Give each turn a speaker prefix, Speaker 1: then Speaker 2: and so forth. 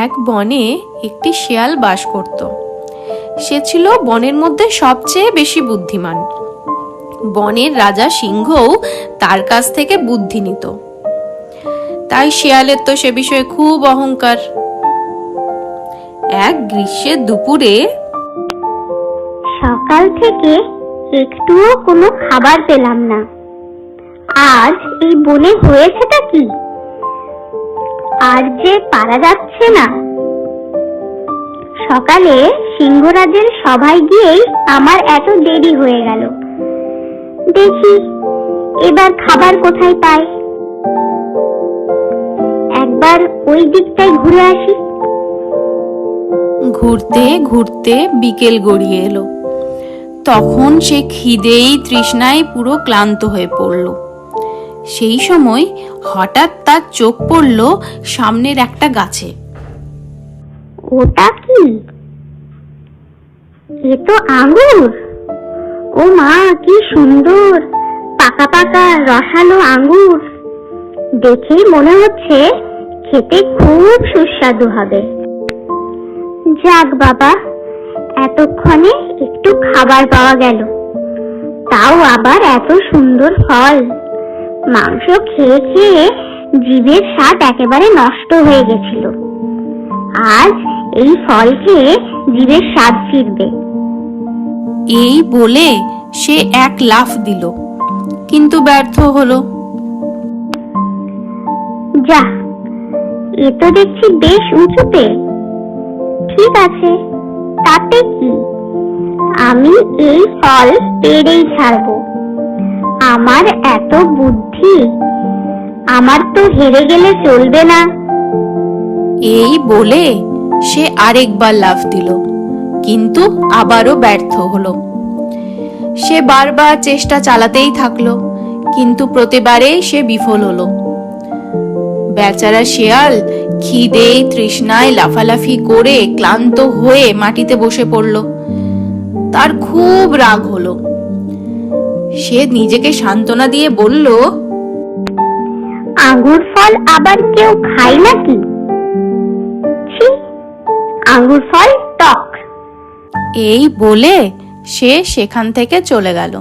Speaker 1: এক বনে একটি শেয়াল বাস করত। সে ছিল বনের মধ্যে সবচেয়ে বেশি বুদ্ধিমান। বনের রাজা সিংহও তার কাছ থেকে বুদ্ধি নিত। তাই শেয়ালের তো সে বিষয়ে খুব অহংকার। এক গ্রীষ্মের দুপুরে
Speaker 2: সকাল থেকে একটুও কোনো খাবার পেলাম না। আজ এই বনে হয়েছেটা কি? আর যে পারা যাচ্ছে না। সকালে সিংহরাজের সভায় গিয়েই আমার এত দেরি হয়ে গেল। দেখি এবার খাবার কোথায় পাই। একবার ওই দিকটাই ঘুরে আসি।
Speaker 1: ঘুরতে ঘুরতে বিকেল গড়িয়ে এলো। তখন সে খিদেই তৃষ্ণায় পুরো ক্লান্ত হয়ে পড়ল। সেই সময় হঠাৎ তার চোখ পড়ল সামনের একটা গাছে।
Speaker 2: ওটা কি? এ তো আঙ্গুর। ও মা, কি সুন্দর পাকা পাকা রসালো আঙ্গুর। দেখেই মনে হচ্ছে খেতে খুব সুস্বাদু হবে। যাক বাবা, এতক্ষণে একটু খাবার পাওয়া গেল, তাও আবার এত সুন্দর ফল। মাংস খেয়ে খেয়ে জিভের স্বাদ একেবারে নষ্ট হয়ে গেছিল। আজ এই ফল খেয়ে জিভের স্বাদ ফিরবে।
Speaker 1: এই বলে সে এক লাফ দিল, কিন্তু ব্যর্থ হলো।
Speaker 2: যা, এ তো দেখছি বেশ উঁচুতে। ঠিক আছে, তাতে কি, আমি এই ফল পেড়েই ছাড়বো। আমার এত বুদ্ধি, আমার তো হেরে গেলে চলবে না।
Speaker 1: এই বলে সে আরেকবার লাফ দিল, কিন্তু আবারও ব্যর্থ হলো। সে বারবার চেষ্টা চালাতেই থাকলো, কিন্তু প্রতিবারেই সে বিফল হলো। বেচারা শেয়াল খিদেই তৃষ্ণায় লাফালাফি করে ক্লান্ত হয়ে মাটিতে বসে পড়ল। তার খুব রাগ হলো। সে নিজেকে সান্ত্বনা দিয়ে বলল,
Speaker 2: আঙ্গুর ফল আবার কেউ খায় নাকি? ছি, আঙ্গুর ফল টক।
Speaker 1: এই বলে সে সেখান থেকে চলে গেল।